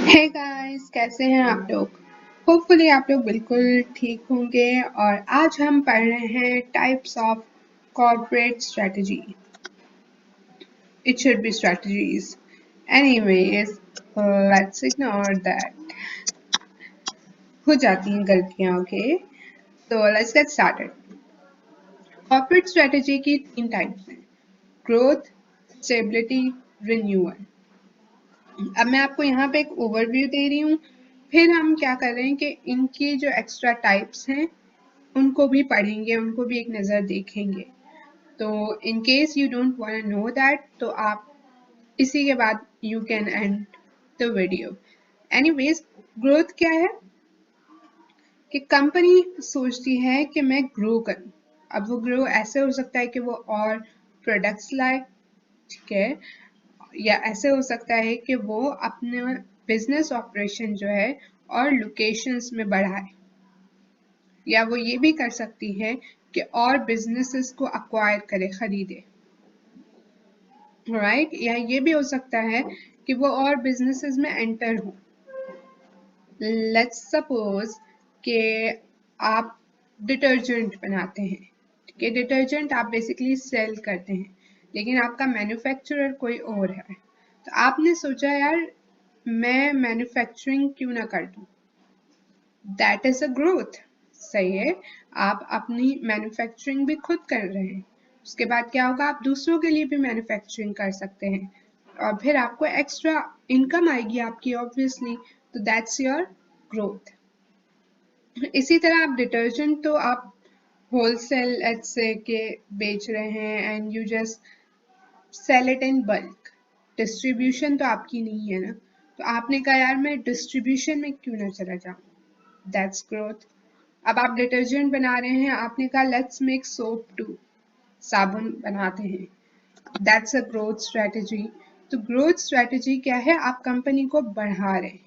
Hey guys, कैसे हैं आप लोग। होपफुली आप लोग बिल्कुल ठीक होंगे। और आज हम पढ़ रहे हैं types of corporate strategy. It should be strategies anyways, let's ignore that. हो जाती हैं गलतियां, ओके। तो let's get started. Corporate strategy की 3 टाइप्स हैं: ग्रोथ, स्टेबिलिटी, रिन्यूअल। अब मैं आपको यहाँ पे एक ओवरव्यू दे रही हूँ, फिर हम क्या कर रहे हैं कि इनकी जो एक्स्ट्रा टाइप्स हैं उनको भी पढ़ेंगे, उनको भी एक नज़र देखेंगे। तो in case you don't want to know that, तो आप इसी के बाद you can end the video. Anyways, growth क्या है कि कंपनी सोचती है कि मैं ग्रो करूं। अब वो ग्रो ऐसे हो सकता है कि वो और प्रोडक्ट्स लाए, ठीक है, या ऐसे हो सकता है कि वो अपने बिजनेस ऑपरेशन जो है और लोकेशंस में बढ़ाए, या वो ये भी कर सकती है कि और बिजनेसेस को अक्वायर करे, खरीदे, राइट। या ये भी हो सकता है कि वो और बिजनेसेस में एंटर हो। लेट्स सपोज कि आप डिटर्जेंट बनाते हैं, ठीक है, डिटर्जेंट आप बेसिकली सेल करते हैं, लेकिन आपका मैन्युफैक्चरर कोई और है। तो आपने सोचा यार मैं मैन्युफैक्चरिंग क्यों ना कर दूं। दैट इज अ ग्रोथ, सही है। आप अपनी मैन्युफैक्चरिंग भी खुद कर रहे हैं, उसके बाद क्या होगा, आप दूसरों के लिए भी मैन्युफैक्चरिंग कर सकते हैं और फिर आपको एक्स्ट्रा इनकम आएगी आपकी, ऑब्वियसली। तो दैट्स योर ग्रोथ। इसी तरह आप डिटर्जेंट तो आप होलसेल लेट्स से के बेच रहे हैं and you just sell it in bulk. Distribution तो आपकी नहीं है ना, तो आपने कहा यार मैं डिस्ट्रीब्यूशन में क्यों ना चला जाऊं। That's growth. अब आप डिटर्जेंट बना रहे हैं, आपने कहा लेट्स मेक सोप टू, साबुन बनाते हैं। That's a growth strategy. तो ग्रोथ स्ट्रेटजी क्या है, आप कंपनी को बढ़ा रहे हैं,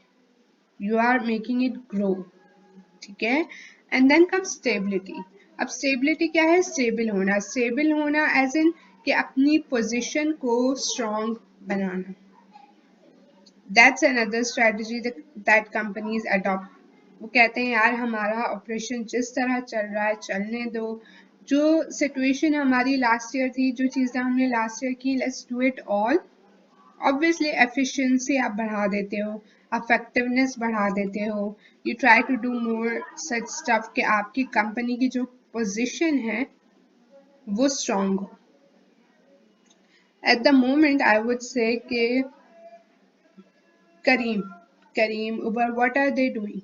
you are making it grow, ठीक है। And then come stability. अब स्टेबिलिटी क्या है, स्टेबल होना। स्टेबल होना एज इन कि अपनी पोजीशन को strong banana. That's another strategy that companies adopt. वो कहते हैं यार हमारा ऑपरेशन जिस तरह चल रहा है चलने दो, जो सिचुएशन हमारी लास्ट ईयर थी, जो चीज़ें हमने लास्ट ईयर की, let's do it all. Obviously efficiency आप बढ़ा देते हो, इफेक्टिवनेस बढ़ा देते हो, you try to do more such stuff कि आपकी कंपनी की जो पोजीशन है वो स्ट्रॉन्ग हो। At the moment I would say कि करीम उबर, व्हाट आर दे डूइंग,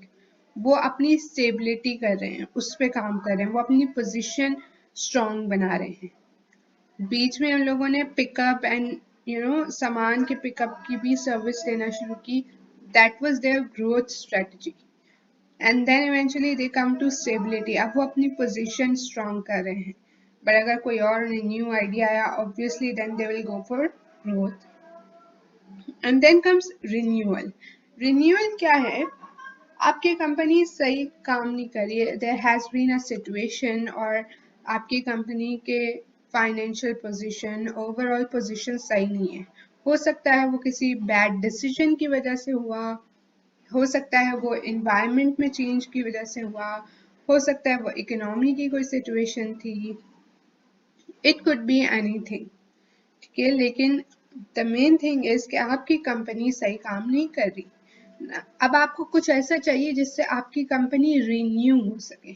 वो अपनी स्टेबिलिटी कर रहे हैं, उस पर काम कर रहे हैं, वो अपनी पोजीशन स्ट्रॉन्ग बना रहे हैं। बीच में उन लोगों ने पिकअप एंड सामान के पिकअप की भी सर्विस देना शुरू की। That was their growth strategy. And then eventually they come to stability. अब वो अपनी पोजीशन स्ट्रॉन्ग कर रहे हैं, बट अगर कोई और न्यू आइडिया आया, obviously then they will go for growth. And then comes renewal. Renewal क्या है, आपकी कंपनी सही काम नहीं कर रही है, there has been a situation, और आपकी कंपनी के फाइनेंशियल पोजीशन, ओवरऑल पोजीशन सही नहीं है। हो सकता है वो किसी बैड डिसीजन की वजह से हुआ, हो सकता है वो इन्वायरमेंट में चेंज की वजह से हुआ, हो सकता है वो इकोनॉमी की कोई सिचुएशन थी, इट कुड बी एनीथिंग, ठीक है। लेकिन द मेन थिंग इज कि आपकी कंपनी सही काम नहीं कर रही। अब आपको कुछ ऐसा चाहिए जिससे आपकी कंपनी रिन्यू हो सके।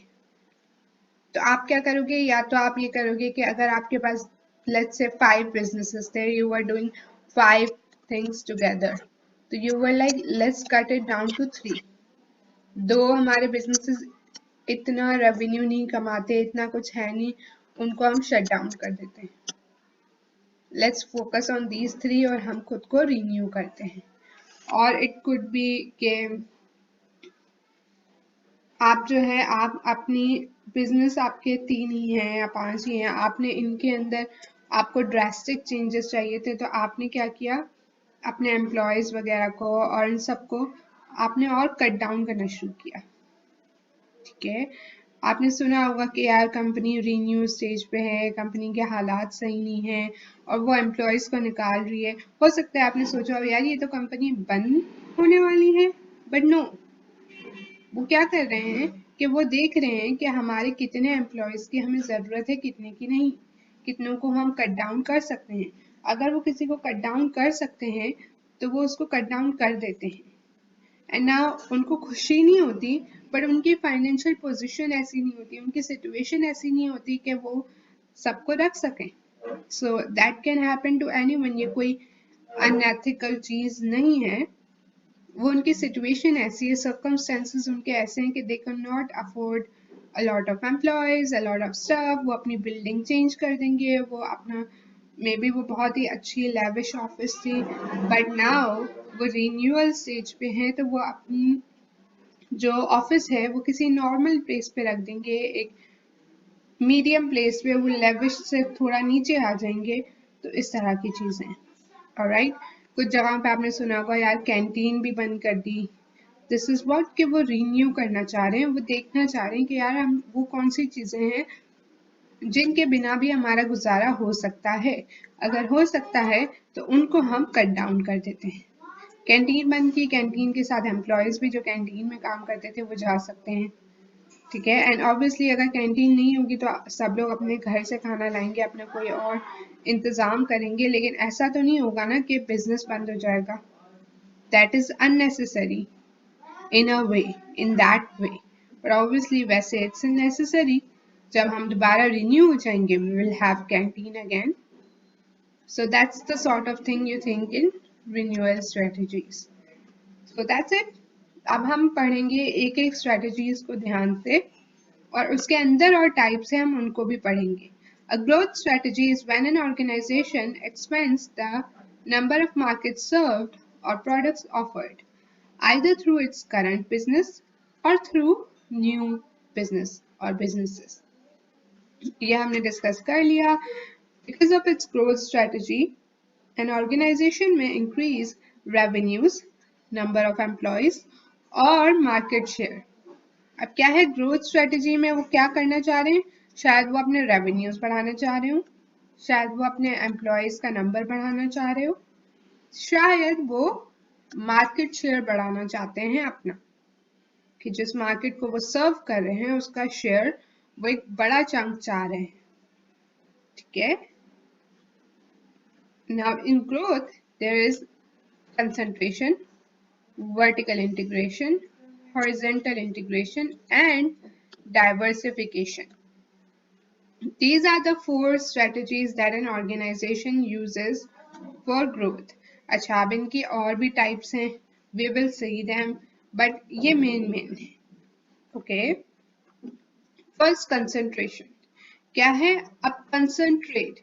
तो आप क्या करोगे, या तो आप ये करोगे कि अगर आपके पास लेट्स से 5 बिजनेसेस थे, you are doing 5 things together, तो you were like let's cut it down to 3। दो हमारे बिजनेसेस इतना रेवेन्यू नहीं कमाते, इतना कुछ है नहीं, उनको हम शट डाउन कर देते हैं। लेट्स फोकस ऑन दीज 3 और हम खुद को रिन्यू करते हैं। और इट कुड बी के आप जो है, आप अपनी बिजनेस आपके 3 ही हैं या 5 ही हैं, आपने इनके अंदर आपको ड्रास्टिक चेंजेस चाहिए थे, तो आपने क्या किया, अपने एम्प्लॉयज़ वगैरह को और इन सबको आपने और कट डाउन करना शुरू किया, ठीक है। आपने सुना होगा कि यार कंपनी रीन्यू स्टेज पे है, कंपनी के हालात सही नहीं है और वो एम्प्लॉयज़ को निकाल रही है। हो सकता है आपने सोचा हो यार ये तो कंपनी बंद होने वाली है, बट नो, वो क्या कर रहे हैं कि वो देख रहे हैं कि हमारे कितने एम्प्लॉयज़ की हमें ज़रूरत है, कितने की नहीं, कितनों को हम कट डाउन कर सकते हैं। अगर वो किसी को कट डाउन कर सकते हैं तो वो उसको कट डाउन कर देते हैं, एंड ना उनको खुशी नहीं होती, बट उनकी फाइनेंशियल पोजीशन ऐसी नहीं होती, उनकी सिचुएशन ऐसी नहीं होती कि वो सबको रख सकें। So that can happen to anyone, ये कोई अनएथिकल चीज़ नहीं है, वो उनकी सिचुएशन ऐसी है, सर्कमस्टेंसेस उनके ऐसे हैं कि they can not afford a lot of employees, a lot of staff, वो अपनी बिल्डिंग चेंज कर देंगे, वो अपना मे बी वो बहुत ही अच्छी लेविश ऑफिस थी, बट नाउ वो रिन्यूअल स्टेज पे हैं, तो वो अपनी जो ऑफिस है वो किसी नॉर्मल प्लेस पे रख देंगे, एक मीडियम प्लेस पे, वो लेविश से थोड़ा नीचे आ जाएंगे। तो इस तरह की चीज़ें, ऑलराइट। कुछ जगह पे आपने सुना होगा यार कैंटीन भी बंद कर दी। दिस इज व्हाट कि वो रिन्यू करना चाह रहे हैं, वो देखना चाह रहे हैं कि यार हम वो कौन सी चीज़ें हैं जिनके बिना भी हमारा गुजारा हो सकता है, अगर हो सकता है तो उनको हम कट डाउन कर देते हैं। कैंटीन बंद की, कैंटीन के साथ एम्प्लॉयज़ भी जो कैंटीन में काम करते थे वो जा सकते हैं, ठीक है। एंड ऑब्वियसली अगर कैंटीन नहीं होगी तो सब लोग अपने घर से खाना लाएंगे, अपना कोई और इंतज़ाम करेंगे, लेकिन ऐसा तो नहीं होगा ना कि बिजनेस बंद हो जाएगा। That is unnecessary in a way, in that way, but obviously वैसे इट्स नेसेसरी। जब हम दोबारा रिन्यू हो जाएंगे we will have canteen again. So that's the sort of thing you think in renewal strategies. So that's it. अब हम पढ़ेंगे एक एक स्ट्रेटजीज को ध्यान से, और उसके अंदर और टाइप से हम उनको भी पढ़ेंगे। A growth strategy is when an organization expands the number of markets served or products offered, either through its current business or through new business or businesses. यह हमने डिस्कस कर लिया। Because of its growth strategy, an organization may increase revenues, number of employees, or market share. अब क्या है growth strategy में, वो क्या करना चाह रहे हैं, शायद वो अपने रेवेन्यूज बढ़ाना चाह रहे हो, शायद वो अपने एम्प्लॉयज का नंबर बढ़ाना चाह रहे हो, शायद वो मार्केट शेयर बढ़ाना चाहते हैं अपना, कि जिस मार्केट को वो सर्व कर रहे हैं उसका शेयर वो एक बड़ा चंक चाह रहे हैं, ठीक है। Now in growth there is concentration, vertical integration, horizontal integration, and diversification. These are the 4 strategies that an organization uses for growth. अच्छा, अब इनकी और भी टाइप्स हैं, we will see them, but ये मेन है, okay? First, concentration. क्या है? अब concentrate,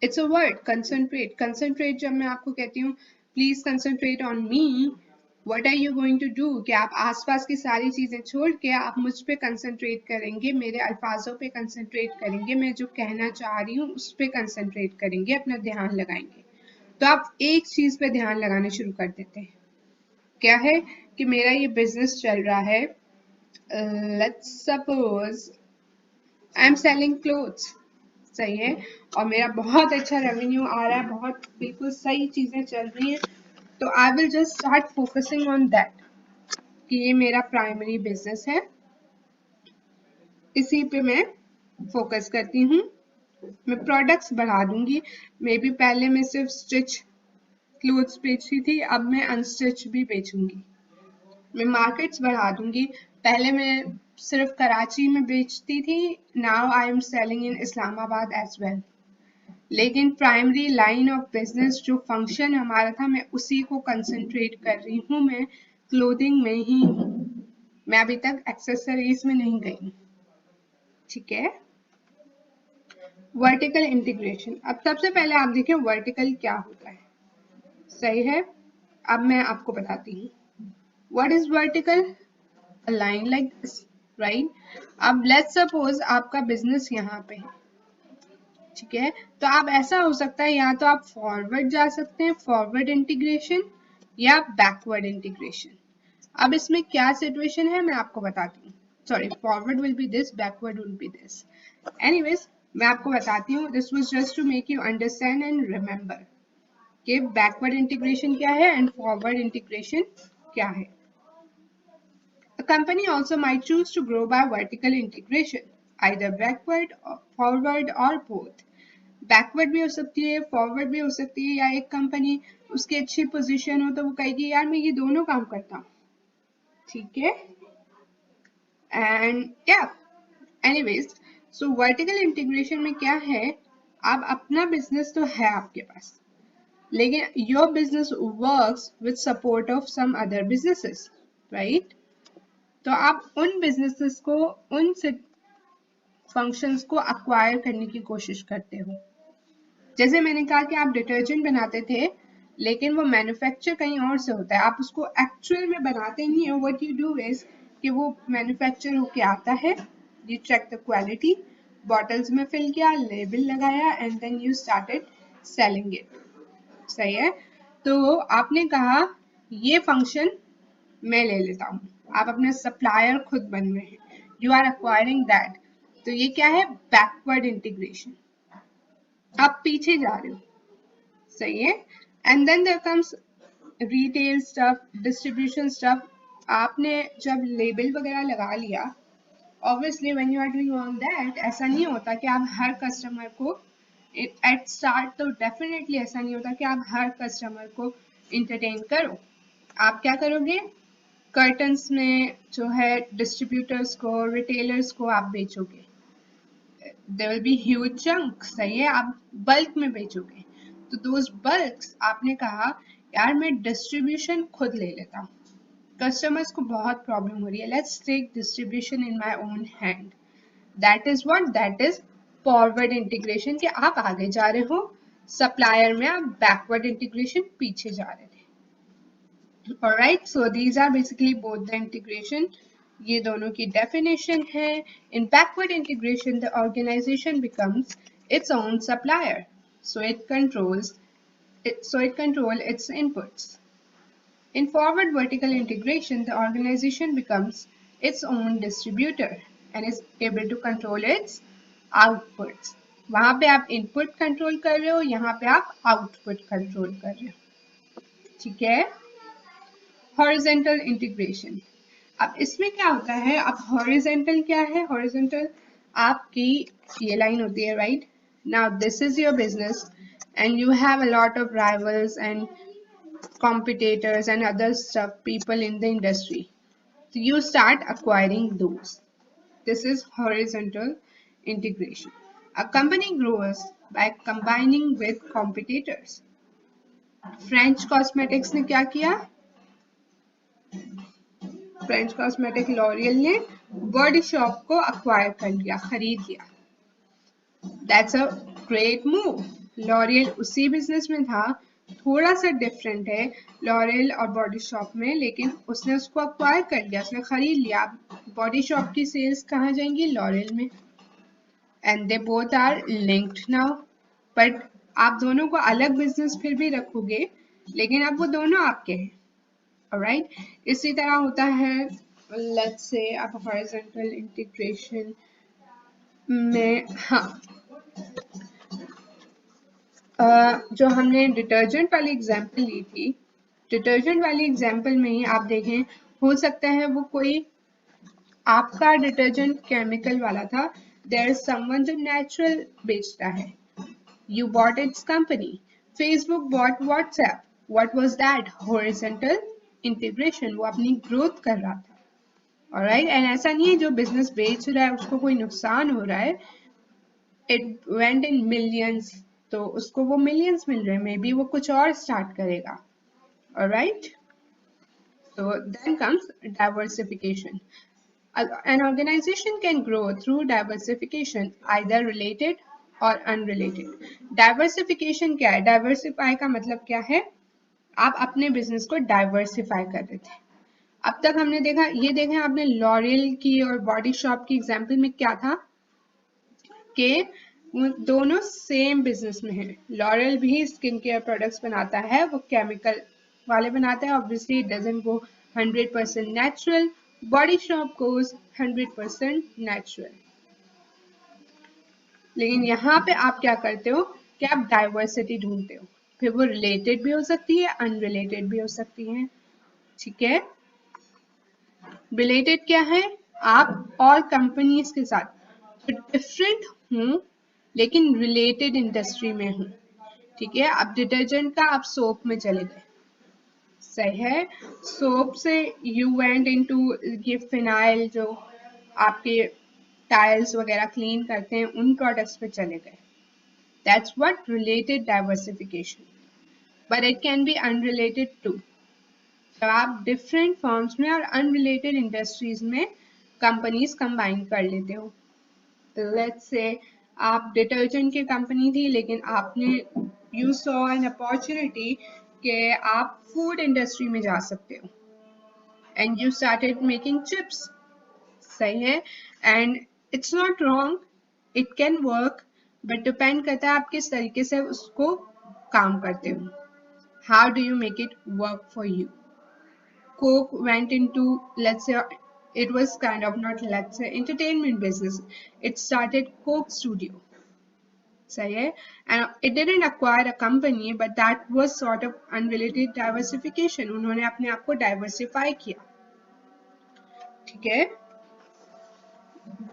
it's a word, concentrate. Concentrate जब मैं आपको कहती हूँ please concentrate on me, what are you going to do, कि आप आसपास की सारी चीजें छोड़ के आप मुझ पे कंसंट्रेट करेंगे, मेरे अल्फाजों पे कंसंट्रेट करेंगे, मैं जो कहना चाह रही हूँ उस पे कंसंट्रेट करेंगे, अपना ध्यान लगाएंगे। तो आप एक चीज पे ध्यान लगाना शुरू कर देते हैं। क्या है कि मेरा ये बिजनेस चल रहा है, let's suppose I am selling clothes, सही है, और मेरा बहुत अच्छा रेवेन्यू आ रहा है, बहुत बिल्कुल सही चीजें चल रही हैं, तो I will just start focusing on that कि ये मेरा प्राइमरी बिजनेस है, इसी पे मैं फोकस करती हूँ। मैं प्रोडक्ट्स बढ़ा दूंगी, मे बी पहले मैं सिर्फ स्टिच क्लोथ्स बेचती थी, अब मैं अनस्टिच भी बेचूंगी। मैं मार्केट्स बढ़ा दूंगी, पहले मैं सिर्फ कराची में बेचती थी, now I am selling in Islamabad as well. लेकिन प्राइमरी लाइन ऑफ बिजनेस जो फंक्शन हमारा था, मैं उसी को कंसंट्रेट कर रही हूँ, मैं क्लोथिंग में ही हूँ, मैं अभी तक एक्सेसरीज में नहीं गई, ठीक है। वर्टिकल इंटीग्रेशन, अब सबसे पहले आप देखें वर्टिकल क्या होता है, सही है। अब मैं आपको बताती हूँ what is vertical, a line like this, right. अब लेट्स सपोज आपका बिजनेस यहाँ पे है, ठीक है, तो आप ऐसा हो सकता है या तो आप फॉरवर्ड जा सकते हैं, फॉरवर्ड इंटीग्रेशन, या बैकवर्ड इंटीग्रेशन। अब इसमें क्या सिचुएशन है मैं आपको बताती हूँ, sorry forward will be this, backward will be this, anyways मैं आपको बताती हूँ, this was just to make you understand and remember. कि बैकवर्ड इंटीग्रेशन क्या है एंड फॉरवर्ड इंटीग्रेशन क्या है. A company also might choose to grow by vertical integration, either backward, or forward or both. Backward भी हो सकती है, forward भी हो सकती है, या एक कंपनी उसकी अच्छी पोजीशन हो तो वो कहेगी यार मैं ये दोनों काम करता हूँ. ठीक है. एंड या एनीवेज, सो वर्टिकल इंटीग्रेशन में क्या है, आप अपना बिजनेस तो है आपके पास, लेकिन your business works with support of some other businesses, right. तो आप उन बिजनेसेस को, उन फंक्शंस को अक्वायर करने की कोशिश करते हो. जैसे मैंने कहा कि आप डिटर्जेंट बनाते थे, लेकिन वो मैन्युफैक्चर कहीं और से होता है, आप उसको एक्चुअल में बनाते नहीं हो. व्हाट यू डू इज कि वो मैन्युफैक्चर होके आता है, you check the quality, bottles में फिल किया, लेबल लगाया and then you started selling it. सही है. तो आपने कहा ये फंक्शन मैं ले लेता हूँ, आप अपने सप्लायर खुद बन रहे हैं, यू आर एक्वायरिंग दैट. तो ये क्या है, बैकवर्ड इंटीग्रेशन. आप पीछे जा रहे हो. सही है. And then there comes retail stuff, distribution stuff. आपने जब लेबल वगैरह लगा लिया, obviously when you are doing all that, ऐसा नहीं होता कि आप हर कस्टमर को एट स्टार्ट, तो डेफिनेटली ऐसा नहीं होता कि आप हर कस्टमर को इंटरटेन करो. आप क्या करोगे, कर्टन्स में जो है डिस्ट्रीब्यूटर्स को, रिटेलर्स को आप बेचोगे. There will be huge chunk. सही है. आप बल्क में बेचोगे. तो दोज बल्क्स आपने कहा यार मैं डिस्ट्रीब्यूशन खुद ले लेता हूँ, कस्टमर्स को बहुत प्रॉब्लम हो रही है, let's take distribution in my own hand. That is what, that is forward integration. कि आप आगे जा रहे हो, सप्लायर में आप बैकवर्ड इंटीग्रेशन पीछे जा रहे थे. Alright, so these are basically both the integration. ये दोनों की definition है. In backward integration, the organization becomes its own supplier, so it controls its inputs. In forward vertical integration, the organization becomes its own distributor and is able to control its outputs. वहां पे आप input control कर रहे हो, यहाँ पे आप output control कर रहे हो. ठीक है. Horizontal integration. अब इसमें क्या होता है, अब हॉरिजॉन्टल क्या है, हॉरिजॉन्टल आपकी ये लाइन होती है, right. Now this is your business and you have a lot of rivals and competitors and other stuff, people in the industry. So you start acquiring those. This is horizontal integration. A company grows by combining with competitors. French Cosmetics ने क्या किया, French cosmetic L'Oréal ने body shop को acquire कर लिया, खरीद लिया. That's a great move. L'Oréal उसी बिजनेस में था, थोड़ा सा डिफरेंट है लॉरियल और बॉडी शॉप में, लेकिन उसने उसको अक्वायर कर लिया, उसने खरीद लिया. बॉडी शॉप की सेल्स कहाँ जाएंगी, लॉरियल में. And they both are linked now. But आप दोनों को अलग बिजनेस फिर भी रखोगे, लेकिन अब वो दोनों आपके हैं. Alright, इसी तरह होता है, let's say आप horizontal integration में, हाँ, जो हमने डिटर्जेंट वाली एग्जाम्पल ली थी, डिटर्जेंट वाली एग्जाम्पल में ही आप देखें, हो सकता है वो कोई आपका डिटर्जेंट केमिकल वाला था, देयर इज समवन जो नेचुरल बेचता है. You bought its company. Facebook bought WhatsApp. What was that? Horizontal integration. वो अपनी ग्रोथ कर रहा था. Alright, and ऐसा नहीं है जो बिजनेस बेच रहा है उसको कोई नुकसान हो रहा है. It went in millions, तो उसको वो millions मिल रहे हैं, मे बी वो कुछ और स्टार्ट करेगा. Alright, so then comes diversification. An organization can grow through diversification, either related और unrelated. Diversification क्या है, diversify का मतलब क्या है, आप अपने बिजनेस को डाइवर्सिफाई कर रहे थे. अब तक हमने देखा, ये देखें आपने लॉरियल की और बॉडी शॉप की एग्जांपल में क्या था कि दोनों सेम बिजनेस में है. लॉरियल भी स्किन केयर प्रोडक्ट्स बनाता है, वो केमिकल वाले बनाता है, obviously it doesn't go 100% natural. Body shop goes 100% natural. लेकिन यहाँ पे आप क्या करते हो कि आप डाइवर्सिटी ढूंढते हो. फिर वो रिलेटेड भी हो सकती है, अनरिलेटेड भी हो सकती है। ठीक है, रिलेटेड क्या है, आप और कंपनीज के साथ डिफरेंट हूँ लेकिन रिलेटेड इंडस्ट्री में हूँ। ठीक है, अब डिटर्जेंट का आप सोप में चले गए, सही है, सोप से यू वेंट इनटू ये फिनाइल जो आपके टाइल्स वगैरह क्लीन करते हैं उन प्रोडक्ट्स पे चले गए। That's what related diversification, but it can be unrelated too. जब आप डिफरेंट फर्म्स में और अनरिलेटेड इंडस्ट्रीज में कंपनीज कंबाइन कर लेते हो। लेट्स से आप डिटर्जेंट की कंपनी थी लेकिन आपने यू सॉ एन अपॉर्चुनिटी कि आप फूड इंडस्ट्री में जा सकते हो and you started making chips, सही है, and it's not wrong, it can work, but depend करता है आप किस तरीके से उसको काम करते हो। How do you make it work for you? Coke went into, let's say, it was kind of not, let's say, entertainment business. It started Coke Studio. सही है, and it didn't acquire a company, but that was sort of unrelated diversification. उन्होंने अपने आप को diversify किया, ठीक है,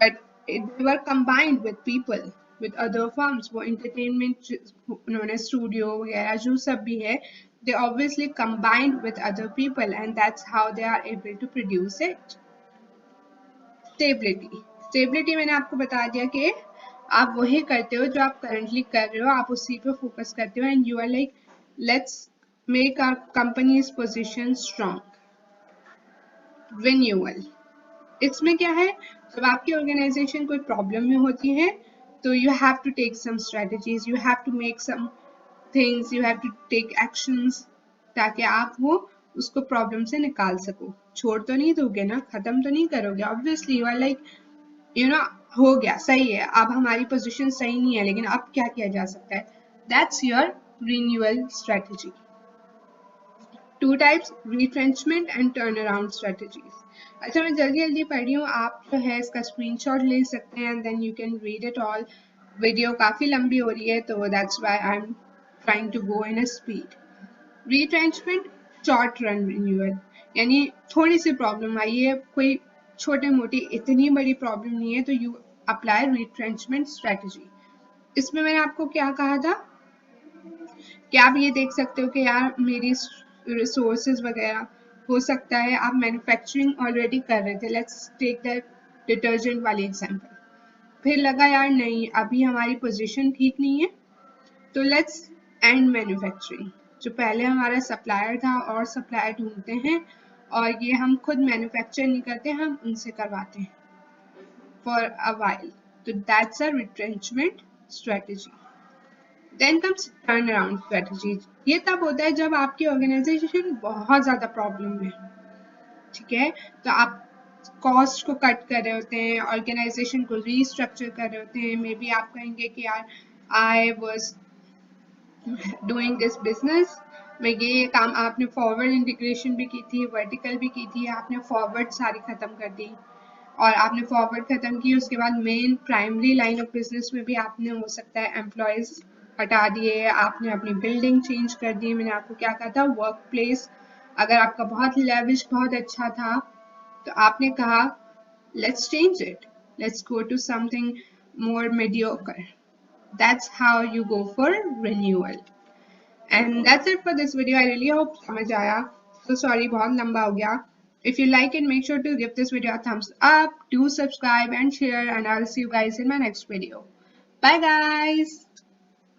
but they were combined with people, with other firms. वो entertainment उन्होंने studio वगैरह जो सब भी है, they obviously combined with other people, and that's how they are able to produce it. Stability मैंने आपको बता दिया कि आप वही करते हो जो आप करंटली कर रहे हो, आप उसी पे फोकस करते हो and you are like let's make our companies position strong. Renewal, इसमें क्या है, जब आपकी ऑर्गेनाइजेशन कोई प्रॉब्लम में होती है तो you have to take some strategies, you have to make some things, you have to take actions ताकि आप वो उसको प्रॉब्लम से निकाल सको। छोड़ तो नहीं दोगे ना, खत्म तो नहीं करोगे, obviously you are like you know हो गया, सही है, अब हमारी पोजीशन सही नहीं है लेकिन अब क्या किया जा सकता है, that's your renewal strategy. Two types, retrenchment and turn around strategies. अच्छा, मैं जल्दी जल्दी पढ़ रही हूँ, आप जो है इसका स्क्रीनशॉट ले सकते हैं and then you can read it all. Video काफी लंबी हो रही है तो that's why I am trying to go in a speed. Retrenchment, short run renewal, यानी थोड़ी सी प्रॉब्लम आई है, कोई छोटे मोटी इतनी बड़ी प्रॉब्लम नहीं है तो यू अप्लाई रिट्रेंचमेंट स्ट्रेटजी। इसमें मैंने आपको क्या कहा था कि आप ये देख सकते हो कि यार मेरी रिसोर्सेज वगैरह, हो सकता है आप मैन्युफैक्चरिंग ऑलरेडी कर रहे थे, लेट्स टेक दैट डिटर्जेंट वाली एग्जांपल, फिर लगा यार नहीं अभी हमारी पोजीशन ठीक नहीं है तो लेट्स एंड मैन्युफैक्चरिंग। जो पहले हमारा सप्लायर था और सप्लायर ढूंढते हैं और ये हम खुद मैन्युफैक्चर नहीं करते, हम उनसे करवाते हैं फॉर अ वाइल, तो that's a retrenchment strategy. Then comes turn around strategy, ये तब होता है जब आपकी ऑर्गेनाइजेशन बहुत ज्यादा प्रॉब्लम में, ठीक है, तो आप कॉस्ट को कट कर रहे होते हैं, ऑर्गेनाइजेशन को रीस्ट्रक्चर कर रहे होते हैं, मे बी आप कहेंगे कि यार I was doing this business में ये काम, आपने फॉरवर्ड इंटीग्रेशन भी की थी, वर्टिकल भी की थी, आपने फॉरवर्ड सारी खत्म कर दी और आपने फॉरवर्ड खत्म की, उसके बाद main primary line of business में भी आपने हो सकता है एम्प्लॉयज हटा दिए, आपने अपनी बिल्डिंग चेंज कर दी। मैंने आपको क्या कहा था, वर्क प्लेस अगर आपका बहुत लेविश बहुत अच्छा था तो आपने कहा let's change it, let's go to something more mediocre. That's how you go for renewal. And that's it for this video. I really hope समझ आया. So sorry बहुत लंबा हो गया. If you like it, make sure to give this video a thumbs up, do subscribe and share, and I'll see you guys in my next video. Bye guys.